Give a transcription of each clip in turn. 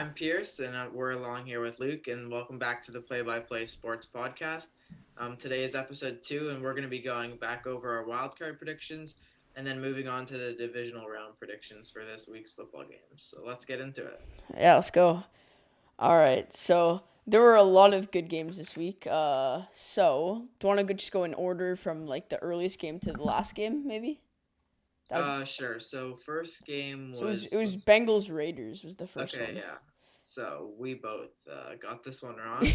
I'm Pierce, and we're along here with Luke, and welcome back to the Play-by-Play Sports Podcast. Today is episode 2, and we're going to be going back over our wildcard predictions and then moving on to the divisional round predictions for this week's football games. So let's get into it. Yeah, let's go. All right, so there were a lot of good games this week. So do you want to just go in order from like the earliest game to the last game, maybe? Sure. So first game So was it was Bengals Raiders was the first okay, one. yeah. So we both got this one wrong.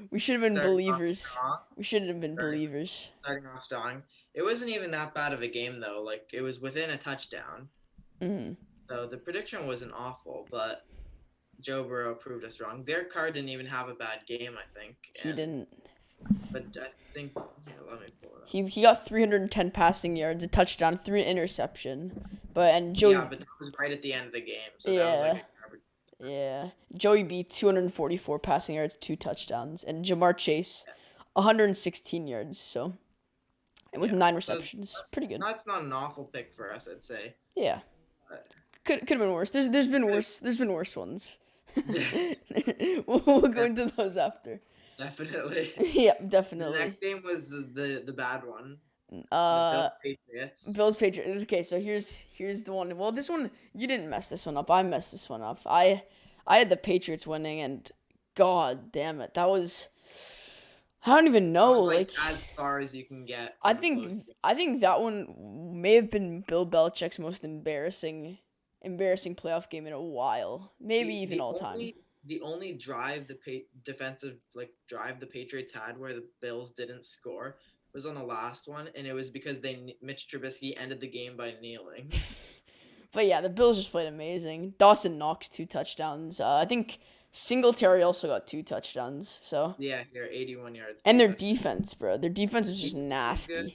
We should have been Starting off believers. strong. We should have been Starting, believers. starting off strong. It wasn't even that bad of a game though. Like it was within a touchdown. Mm. So the prediction wasn't awful, but Joe Burrow proved us wrong. Derek Carr didn't even have a bad game, I think. He didn't. But I think, let me pull it up. He got 310 passing yards, a touchdown, 3 interception. But Joey. Yeah, but that was right at the end of the game, so that was like a garbage. Yeah. Joey B 244 passing yards, 2 touchdowns, and Jamar Chase 116 yards. So, and with 9 receptions, pretty good. That's not an awful pick for us, I'd say. Yeah. Could have been worse. There's been worse. There's been worse ones. we'll go into those after. Definitely. Yeah, definitely. The next game was the bad one. The Bills Patriots. Bills Patriots. Okay, so here's the one. Well, this one you didn't mess this one up. I messed this one up. I had the Patriots winning, and God damn it, that was. I don't even know. Like as far as you can get. I think that one may have been Bill Belichick's most embarrassing playoff game in a while, maybe even all time. The only drive defensive drive the Patriots had where the Bills didn't score was on the last one, and it was because Mitch Trubisky ended the game by kneeling. But yeah, the Bills just played amazing. Dawson Knox 2 touchdowns. I think Singletary also got 2 touchdowns. So yeah, here 81 yards. And their defense, bro. Their defense was just nasty. Good.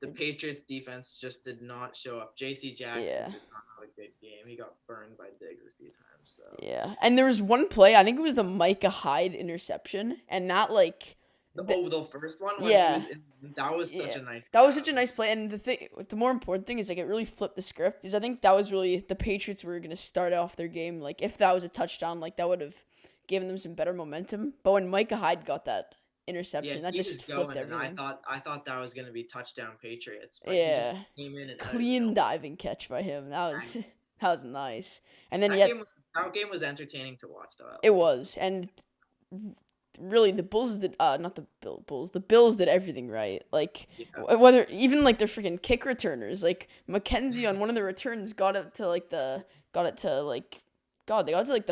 The Patriots defense just did not show up. J.C. Jackson did not have a good game. He got burned by Diggs a few times. So. Yeah, and there was one play. I think it was the Micah Hyde interception, and that the first one. Yeah, that was such a nice. That was such a nice play, and the more important thing is like it really flipped the script. Because I think that was really the Patriots were gonna start off their game like if that was a touchdown, like that would have given them some better momentum. But when Micah Hyde got that interception, that just flipped everything. I thought that was gonna be touchdown Patriots. But he just came in and clean diving catch by him. That was nice. And then that game was entertaining to watch though. It was, and really the Bulls did not the Bulls. The Bills did everything right. Like whether even like their freaking kick returners, like McKenzie on one of the returns got it to like the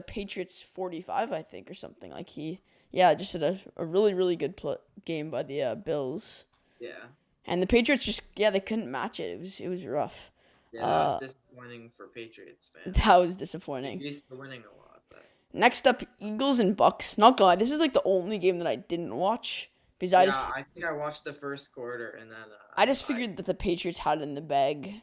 Patriots 45, I think, or something. Like just did a really, really good game by the Bills. Yeah. And the Patriots they couldn't match it. It was rough. Yeah, that was disappointing for Patriots fans. That was disappointing. Patriots were winning a lot. But... Next up, Eagles and Bucks. Not gonna lie, this is like the only game that I didn't watch. Because I think I watched the first quarter and then... I just figured that the Patriots had it in the bag.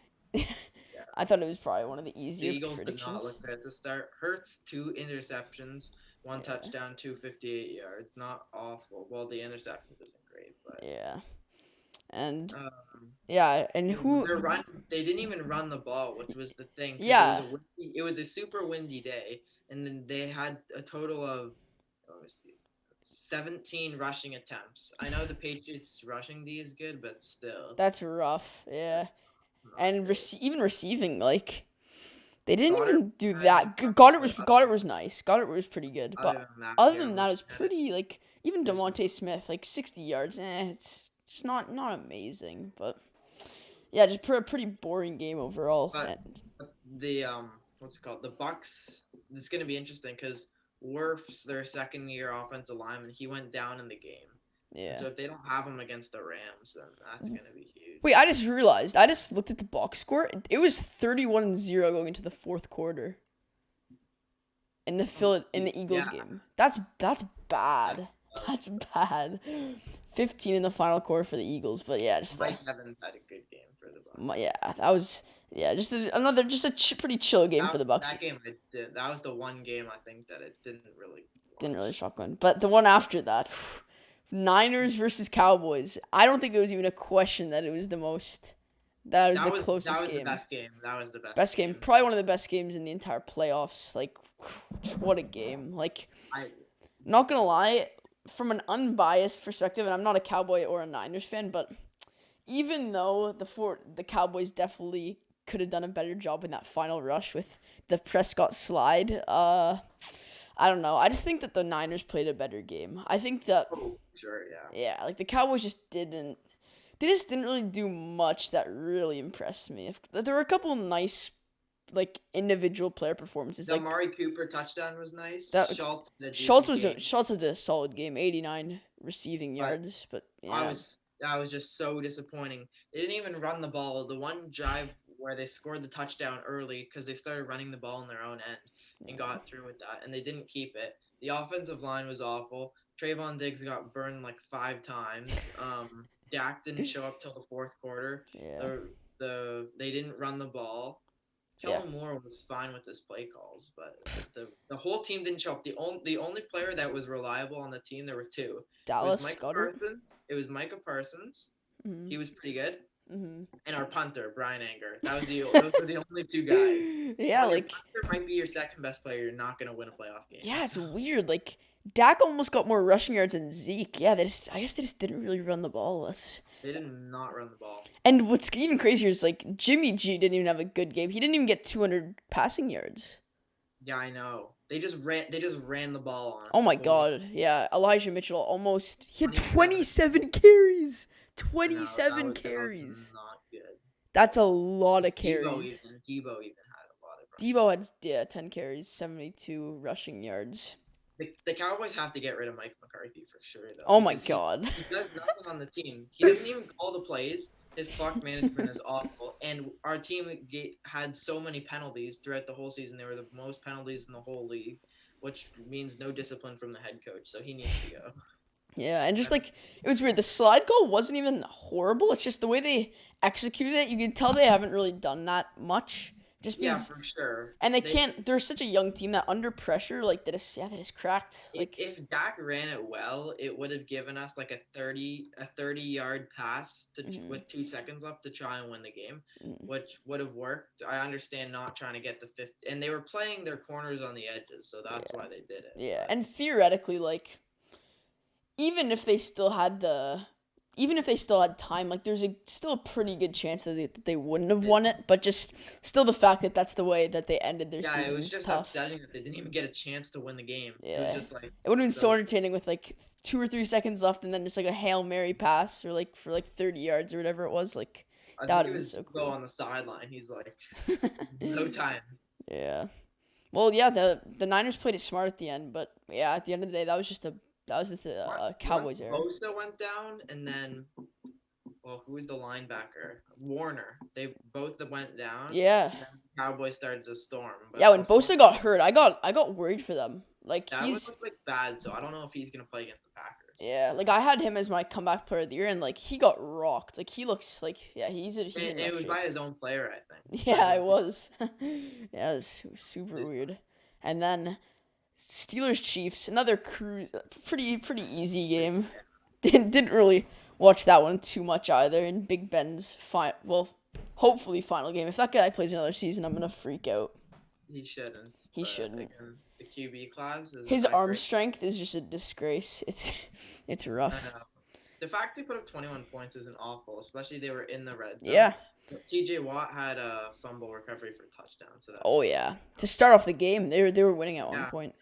I thought it was probably one of the easier predictions. The Eagles did not look good at the start. Hurts 2 interceptions, 1 touchdown, 258 yards. Not awful. Well, the interception isn't great, but... Yeah. And they didn't even run the ball, which was the thing. Yeah. It was a super windy day, and then they had a total of 17 rushing attempts. I know the Patriots rushing D is good, but still. That's rough. Yeah. And even receiving, like they didn't even do that. Goddard was nice. Goddard was pretty good, but other than that, it's pretty like even Devontae Smith, like 60 yards. It's just not amazing, but yeah, just a pretty boring game overall. But the what's it called? The Bucks. It's gonna be interesting because Wirfs, their second-year offensive lineman, he went down in the game. Yeah. And so if they don't have him against the Rams, then that's gonna be huge. Wait, I just realized. I just looked at the box score. It was 31-0 going into the fourth quarter. In the Eagles game. That's bad. That's bad. 15 in the final quarter for the Eagles, but yeah, just Mike Evans had a good game for the Bucks. Yeah, that was just another pretty chill game for the Bucks. That was the one game I think that it didn't really shotgun. But the one after that, Niners versus Cowboys. I don't think it was even a question that it was the most That is the closest that was the game. best game. That was the Best game. Probably one of the best games in the entire playoffs. Like, what a game. Like, not gonna lie, from an unbiased perspective, and I'm not a Cowboy or a Niners fan, but even though the Cowboys definitely could have done a better job in that final rush with the Prescott slide, I don't know. I just think that the Niners played a better game. I think that sure, yeah. Yeah, like the Cowboys just didn't really do much that really impressed me. There were a couple nice like individual player performances. The like Amari Cooper touchdown was nice. Schultz had a solid game, 89 receiving yards, but yeah. That was just so disappointing. They didn't even run the ball. The one drive where they scored the touchdown early because they started running the ball on their own end and got through with that, and they didn't keep it. The offensive line was awful. Trayvon Diggs got burned like 5 times. Dak didn't show up till the fourth quarter. Yeah. They didn't run the ball. Kellen Moore was fine with his play calls, but the whole team didn't show up. The only player that was reliable on the team, there were 2. Dallas Goedert. It was Micah Parsons. Mm-hmm. He was pretty good. Mm-hmm. And our punter, Brian Anger. Those were the only 2 guys. Yeah, your punter might be your second best player. You're not gonna win a playoff game. Yeah, it's weird. Like Dak almost got more rushing yards than Zeke. Yeah, I guess they just didn't really run the ball. They did not run the ball. And what's even crazier is like Jimmy G didn't even have a good game. He didn't even get 200 passing yards. Yeah, I know. They just ran the ball on us. Oh my god. Yeah, Elijah Mitchell he had 27 carries. 27 carries. That was not good. That's a lot of carries. Debo even had a lot of. Debo had 10 carries, 72 rushing yards. The Cowboys have to get rid of Mike McCarthy for sure, though. Oh my god. He does nothing on the team. He doesn't even call the plays. His clock management is awful. And our team had so many penalties throughout the whole season. They were the most penalties in the whole league, which means no discipline from the head coach. So he needs to go. Yeah, and just like, it was weird. The slide goal wasn't even horrible. It's just the way they executed it. You can tell they haven't really done that much. Yeah, for sure. And they're such a young team that under pressure, like, they just cracked. Like, if Dak ran it well, it would have given us like a 30-yard pass with 2 seconds left to try and win the game, which would have worked. I understand not trying to get the 50, and they were playing their corners on the edges, so that's why they did it. Yeah, and theoretically, like, even if they still had time, like there's still a pretty good chance that they wouldn't have won it, but just still the fact that that's the way that they ended their season. Yeah, it was just tough. Upsetting that they didn't even get a chance to win the game. Yeah. It was just like, it would have been so entertaining with like 2 or 3 seconds left and then just like a Hail Mary pass or like for like 30 yards or whatever it was. Like that would be so cool. On the sideline, he's like, no time. Yeah. Well, yeah, the Niners played it smart at the end, but yeah, at the end of the day, that was just a Cowboys error. Bosa went down, and then, who was the linebacker? Warner. They both went down. Yeah. And then the Cowboys started to storm. Yeah, when Bosa got hurt, I got worried for them. Like that would look like bad, so I don't know if he's gonna play against the Packers. Yeah, like I had him as my comeback player of the year, and like he got rocked. Like he looks like he's it was by his own player, I think. Yeah, it was. Yeah, it was super weird. And then Steelers Chiefs, another pretty easy game. Didn't really watch that one too much either. And Big Ben's hopefully final game. If that guy plays another season, I'm gonna freak out. He shouldn't. He shouldn't. The QB class is his arm strength is just a disgrace. It's rough. I know. The fact they put up 21 points isn't awful, especially they were in the red zone. Yeah. T.J. Watt had a fumble recovery for a touchdown. So yeah. To start off the game, they were winning at one point.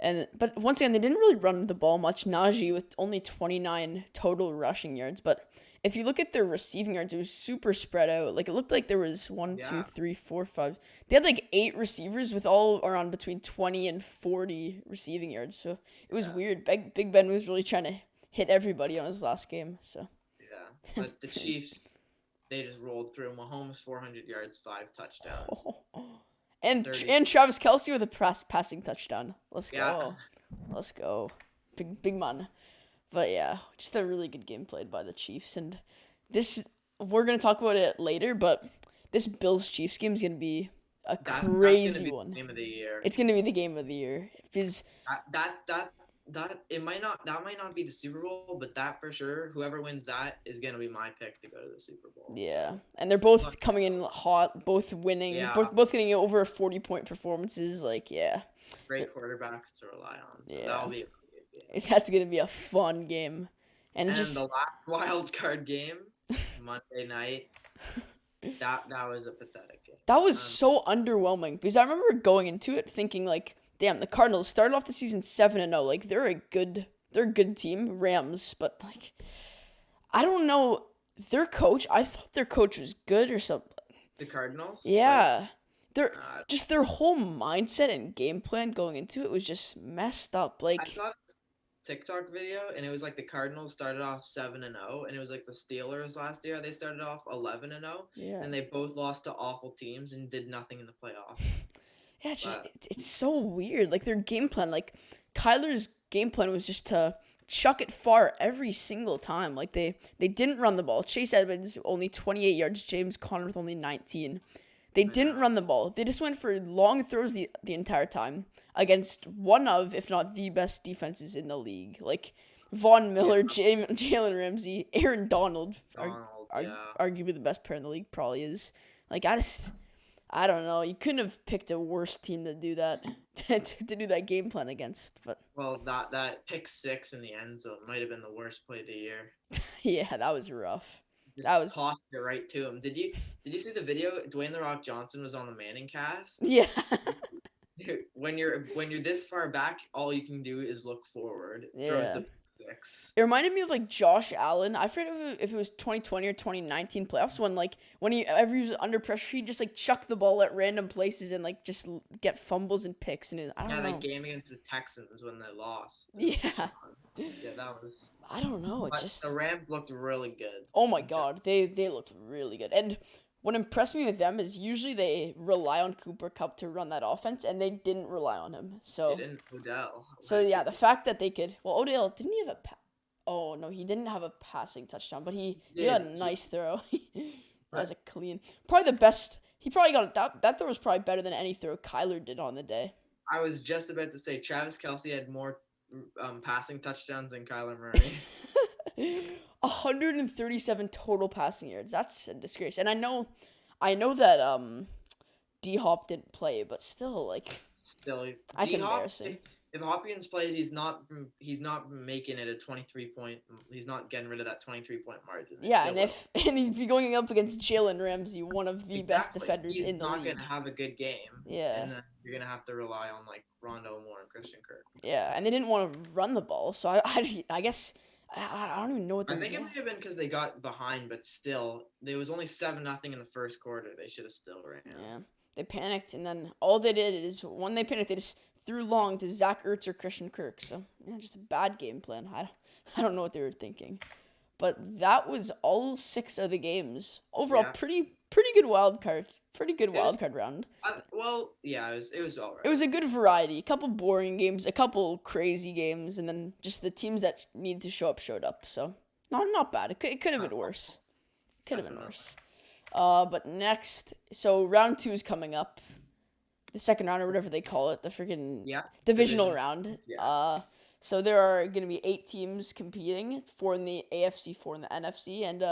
7-0. But once again, they didn't really run the ball much. Najee with only 29 total rushing yards. But if you look at their receiving yards, it was super spread out. Like it looked like there was 1, 2, 3, 4, 5. They had like 8 receivers with all around between 20 and 40 receiving yards. So it was weird. Big Ben was really trying to hit everybody on his last game. So yeah, but the Chiefs. They just rolled through. Mahomes 400 yards, 5 touchdowns. And Travis Kelce with a passing touchdown. Let's go. Yeah. Let's go. Big man. But yeah, just a really good game played by the Chiefs. And we're going to talk about it later, but this Bills-Chiefs game is going to be a crazy one. Game of the year. It's going to be the game of the year. that might not be the Super Bowl, but that for sure, whoever wins that is gonna be my pick to go to the Super Bowl. Yeah, So, and they're both coming in hot, both winning, yeah, both getting over 40-point performances. Like, yeah, great quarterbacks to rely on. So yeah, that'll be a really good game. that's gonna be a fun game, and And just the last wild card game, Monday night, that was a pathetic game. that was so underwhelming because I remember going into it thinking like, damn, the Cardinals started off the season 7-0, like they're a good team, Rams, but like I don't know their coach. I thought their coach was good or something. The Cardinals, Yeah. Their uh, just their whole mindset and game plan going into it was just messed up. I Like, saw this TikTok video, and it was like the Cardinals started off 7-0, and it was like the Steelers last year. They started off 11-0, yeah. and they both lost to awful teams and did nothing in the playoffs. Yeah, it's just But it's so weird. Like their game plan, like Kyler's game plan was just to chuck it far every single time. Like they didn't run the ball. Chase Edmonds only 28 yards, James Conner with only 19. They I didn't know. run the ball. They just went for long throws the entire time against one of, if not the best defenses in the league. Like Von Yeah, Miller, Jalen Ramsey, Aaron Donald, Donald. are Yeah, arguably the best player in the league. Probably is. Like I don't know. You couldn't have picked a worse team to do that to do that game plan against. But well, that pick six in the end zone might have been the worst play of the year. yeah, that was rough. Just That was tossed it right to him. Did you see the video? Dwayne the Rock Johnson was on the Manning cast. yeah. When you're this far back, all you can do is look forward. Throws Yeah. the six. It reminded me of like Josh Allen. I forget if it was 2020 or 2019 playoffs when he ever was under pressure, he just like chuck the ball at random places and like just get fumbles and picks I Yeah, don't that know. game against the Texans when they lost. Yeah. Yeah, that was. I don't know. It But the just Rams looked really good. oh my god, they looked really good. And what impressed me with them is usually they rely on Cooper Kupp to run that offense, and they didn't rely on him. They So didn't Odell. so yeah, the fact that they could Odell didn't he have oh no, he didn't have a passing touchdown, but he had a Did nice throw. That was but a clean, probably the best. He probably got that throw was probably better than any throw Kyler did on the day. I was just about to say Travis Kelce had more passing touchdowns than Kyler Murray. 137 total passing yards. That's a disgrace. And I know that D Hop didn't play, but still, like Still, that's D-Hop, embarrassing. if Hopkins plays, he's not making it a 23-point. He's not getting rid of that 23-point margin. They Yeah, still and will. if you're going up against Jalen Ramsey, one of the best Exactly. defenders He's in the not league. gonna have a good game, Yeah, and then you're gonna have to rely on like Rondo Moore and Christian Kirk. yeah, and they didn't want to run the ball, so I guess I don't even know what I they're think it doing. might have been because they got behind, but still, there was only 7-0 in the first quarter. They should have still ran. Yeah, they panicked, and then all they did is when they panicked, they just threw long to Zach Ertz or Christian Kirk. So yeah, just a bad game plan. I don't know what they were thinking. But that was all 6 of the games. Overall, Yeah, pretty good wild card. Pretty good it was. wild card round. Well, yeah, it was all It right. was a good variety. A couple boring games, a couple crazy games, and then just the teams that needed to show up showed up. So not bad. It could have been worse. Could have been Definitely. worse. But next, so round 2 is coming up. The second round or whatever they call it, the freaking Yeah. divisional round. Yeah. So there are going to be 8 teams competing, 4 in the AFC, 4 in the NFC, and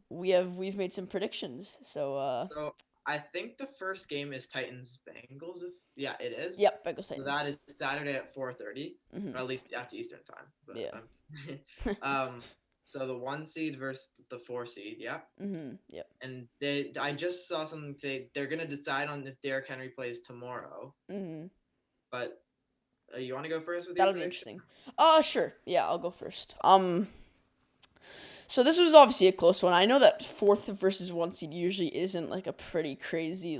we've made some predictions. So I think the first game is Titans Bengals. If yeah, it is. Yep, Bengals So Titans. that is Saturday at 4:30, Mhm. or at least that's Eastern time. But, Yeah. so the 1 seed versus the 4 seed, yeah. Yep. And I just saw something today. They're gonna decide on if Derrick Henry plays tomorrow. But you want to go first with your That'll be prediction? interesting. Sure. Yeah, I'll go first. So this was obviously a close one. I know that 4th versus 1 seed usually isn't like a pretty crazy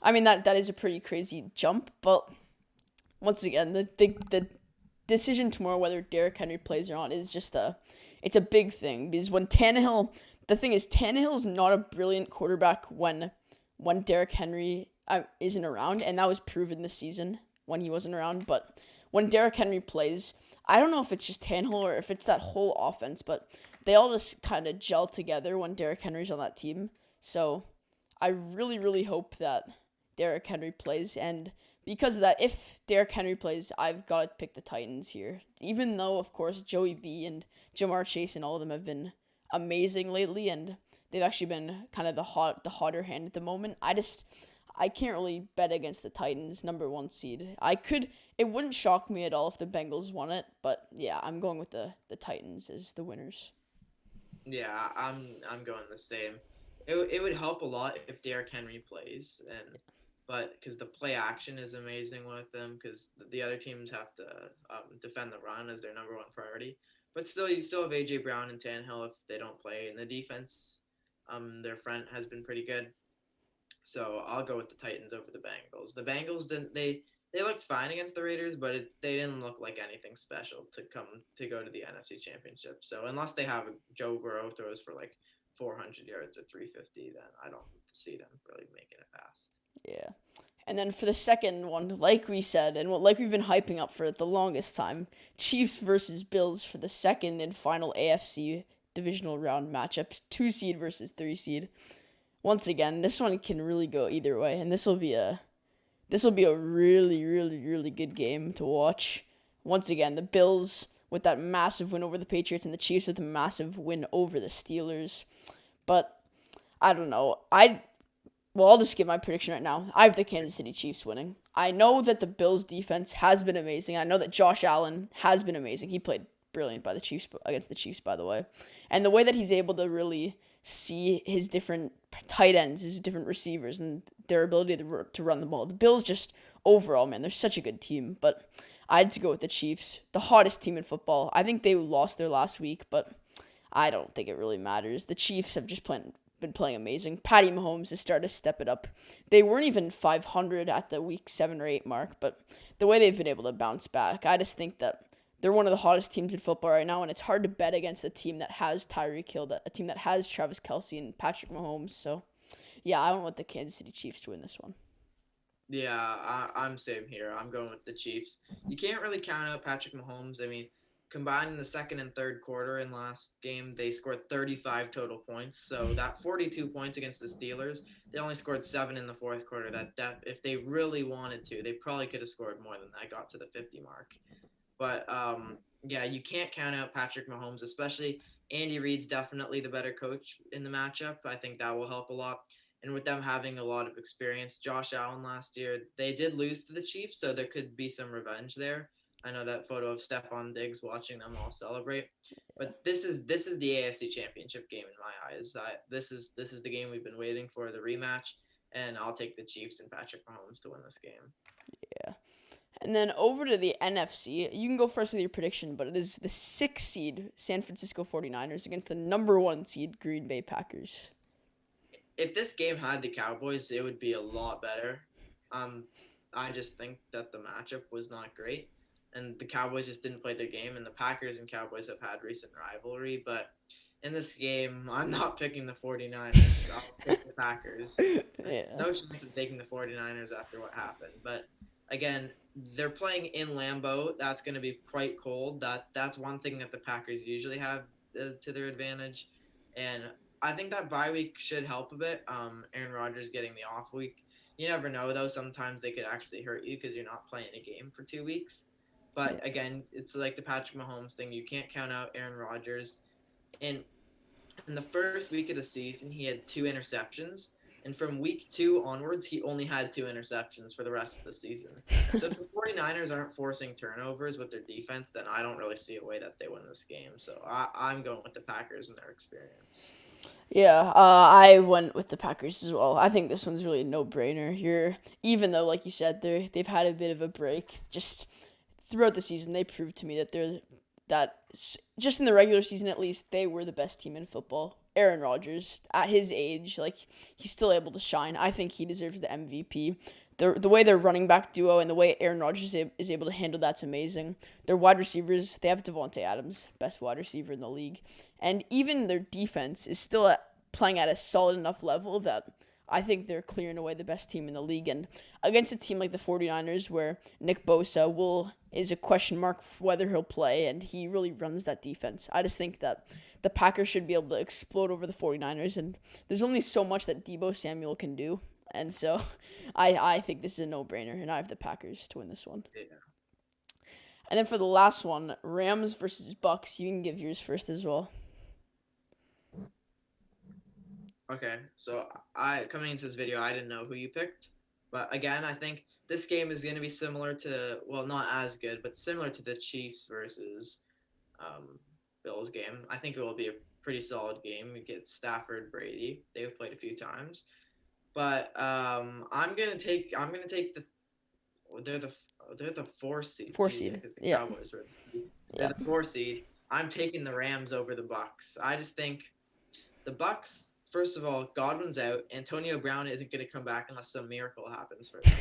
I mean that is a pretty crazy jump, but once again, the decision tomorrow whether Derrick Henry plays or not is just it's a big thing because the thing is Tannehill's not a brilliant quarterback when Derrick Henry isn't around, and that was proven this season when he wasn't around. But when Derrick Henry plays, I don't know if it's just Tannehill or if it's that whole offense, but they all just kind of gel together when Derrick Henry's on that team. So I really, really hope that Derrick Henry plays, and because of that, if Derrick Henry plays, I've got to pick the Titans here. Even though, of course, Joey B and Jamar Chase and all of them have been amazing lately, and they've actually been kind of the hotter hand at the moment. I can't really bet against the Titans, number one seed. It wouldn't shock me at all if the Bengals won it, but yeah, I'm going with the Titans as the winners. Yeah, I'm going the same. It would help a lot if Derrick Henry plays, but because the play action is amazing with them, because the other teams have to defend the run as their number one priority. But still, you still have AJ Brown and Tannehill if they don't play, and the defense, their front has been pretty good. So I'll go with the Titans over the Bengals. The Bengals didn't they looked fine against the Raiders, but they didn't look like anything special to go to the NFC Championship. So unless they have Joe Burrow throws for like 400 yards or 350, then I don't see them really making it past. Yeah. And then for the second one, like we said, and like we've been hyping up for the longest time, Chiefs versus Bills for the second and final AFC divisional round matchup, 2 seed versus 3 seed. Once again, this one can really go either way, and this will be a really, really, really good game to watch. Once again, the Bills with that massive win over the Patriots and the Chiefs with a massive win over the Steelers. But I don't know. I'll just give my prediction right now. I have the Kansas City Chiefs winning. I know that the Bills defense has been amazing. I know that Josh Allen has been amazing. He played brilliant by the Chiefs against the Chiefs, by the way. And the way that he's able to really see his different tight ends, his different receivers, and their ability to run the ball. The Bills just overall, man, they're such a good team. But I had to go with the Chiefs, the hottest team in football. I think they lost their last week, but I don't think it really matters. The Chiefs have just been playing amazing. Patty Mahomes has started to step it up. They weren't even 500 at the week 7 or 8 mark, but the way they've been able to bounce back, I just think that they're one of the hottest teams in football right now, and it's hard to bet against a team that has Tyreek Hill, a team that has Travis Kelce and Patrick Mahomes. So, yeah, I went with the Kansas City Chiefs to win this one. Yeah, I'm same here. I'm going with the Chiefs. You can't really count out Patrick Mahomes. I mean, combined in the second and third quarter in last game, they scored 35 total points. So that 42 points against the Steelers, they only scored 7 in the fourth quarter. That if they really wanted to, they probably could have scored more than that. Got to the 50 mark. But yeah, you can't count out Patrick Mahomes, especially Andy Reid's definitely the better coach in the matchup. I think that will help a lot. And with them having a lot of experience, Josh Allen last year, they did lose to the Chiefs, so there could be some revenge there. I know that photo of Stephon Diggs watching them all celebrate. But this is the AFC Championship game in my eyes. This is the game we've been waiting for, the rematch, and I'll take the Chiefs and Patrick Mahomes to win this game. Yeah. And then over to the NFC, you can go first with your prediction, but it is the 6 seed San Francisco 49ers against the number 1 seed Green Bay Packers. If this game had the Cowboys, it would be a lot better. I just think that the matchup was not great, and the Cowboys just didn't play their game. And the Packers and Cowboys have had recent rivalry, but in this game, I'm not picking the 49ers. I'll pick the Packers. Yeah. No chance of taking the 49ers after what happened. But again, they're playing in Lambeau. That's going to be quite cold. That's one thing that the Packers usually have to their advantage, and I think that bye week should help a bit. Aaron Rodgers getting the off week. You never know though. Sometimes they could actually hurt you because you're not playing a game for 2 weeks. But Yeah. again, it's like the Patrick Mahomes thing. You can't count out Aaron Rodgers. And in the first week of the season, he had 2 interceptions. And from week 2 onwards, he only had 2 interceptions for the rest of the season. So if the 49ers aren't forcing turnovers with their defense, then I don't really see a way that they win this game. So I'm going with the Packers and their experience. Yeah, I went with the Packers as well. I think this one's really a no-brainer here. Even though, like you said, they've had a bit of a break. Just throughout the season, they proved to me that just in the regular season at least, they were the best team in football. Aaron Rodgers, at his age, like he's still able to shine. I think he deserves the MVP. The way their running back duo and the way Aaron Rodgers is able to handle that's amazing. Their wide receivers, they have Devontae Adams, best wide receiver in the league. And even their defense is still playing at a solid enough level that I think they're clearing away the best team in the league. And against a team like the 49ers where Nick Bosa is a question mark for whether he'll play, and he really runs that defense. I just think that the Packers should be able to explode over the 49ers, and there's only so much that Deebo Samuel can do. and so I think this is a no-brainer, and I have the Packers to win this one. Yeah. And then for the last one, Rams versus Bucks. You can give yours first as well. Okay, so coming into this video, I didn't know who you picked, but again, I think this game is going to be similar to, well, not as good, but similar to the Chiefs versus Bills game. I think it will be a pretty solid game. You get Stafford, Brady. They've played a few times, but I'm gonna take the they're the 4 seed. Four seed. Because the Yeah. Cowboys were they're the 4 seed. I'm taking the Rams over the Bucks. I just think the Bucks. First of all, Godwin's out. Antonio Brown isn't going to come back unless some miracle happens for them.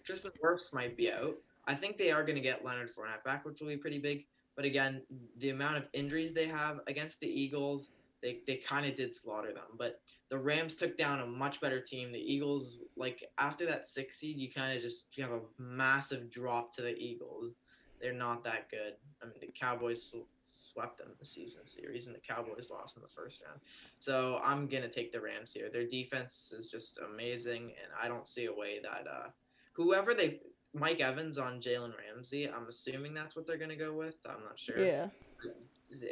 Tristan Wirfs might be out. I think they are going to get Leonard Fournette back, which will be pretty big. But again, the amount of injuries they have against the Eagles, they kind of did slaughter them. But the Rams took down a much better team. The Eagles, like after that 6 seed, you have a massive drop to the Eagles. They're not that good. I mean, the Cowboys swept them the season series, and the Cowboys lost in the first round. So I'm going to take the Rams here. Their defense is just amazing, and I don't see a way that Mike Evans on Jalen Ramsey, I'm assuming that's what they're going to go with. I'm not sure. Yeah.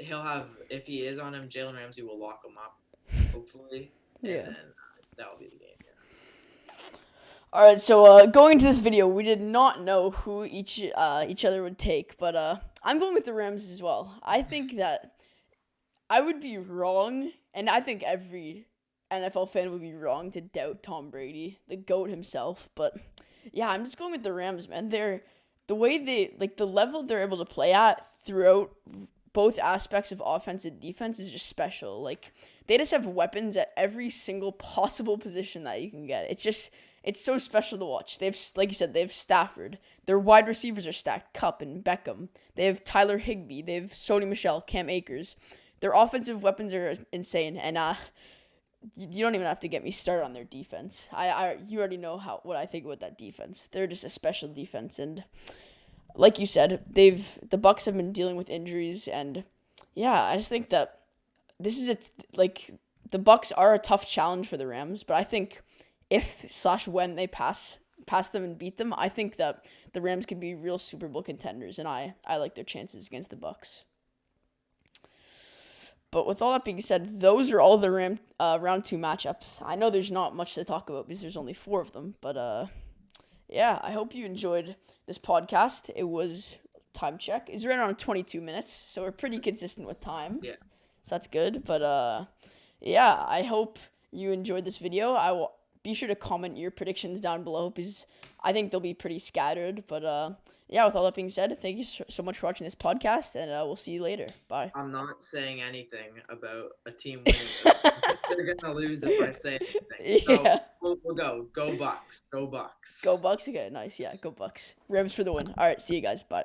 He'll have, if he is on him, Jalen Ramsey will lock him up, hopefully. Yeah. And then that'll be the game. All right, so going into this video, we did not know who each other would take, but I'm going with the Rams as well. I think that I would be wrong, and I think every NFL fan would be wrong to doubt Tom Brady, the GOAT himself. But yeah, I'm just going with the Rams, man. The way the level they're able to play at throughout both aspects of offense and defense is just special. Like they just have weapons at every single possible position that you can get. It's so special to watch. Like you said, they have Stafford. Their wide receivers are stacked, Kupp and Beckham. They have Tyler Higbee. They have Sony Michel, Cam Akers. Their offensive weapons are insane, and you don't even have to get me started on their defense. You already know what I think about that defense. They're just a special defense, and like you said, the Bucks have been dealing with injuries, and yeah, I just think that this is the Bucks are a tough challenge for the Rams, but I think when they pass them and beat them, I think that the Rams could be real Super Bowl contenders, and I like their chances against the Bucks. But with all that being said, those are all the round 2 matchups. I know there's not much to talk about because there's only 4 of them, but yeah, I hope you enjoyed this podcast. It was time check. It's right around 22 minutes, so we're pretty consistent with time. Yeah. So that's good. But yeah, I hope you enjoyed this video. I will be sure to comment your predictions down below because I think they'll be pretty scattered. But yeah, with all that being said, thank you so much for watching this podcast, and we'll see you later. Bye. I'm not saying anything about a team winning. They're gonna lose if I say anything. Yeah. So we'll go. Go Bucks. Go Bucks. Go Bucks. Okay, nice. Yeah, go Bucks. Rams for the win. All right, see you guys. Bye.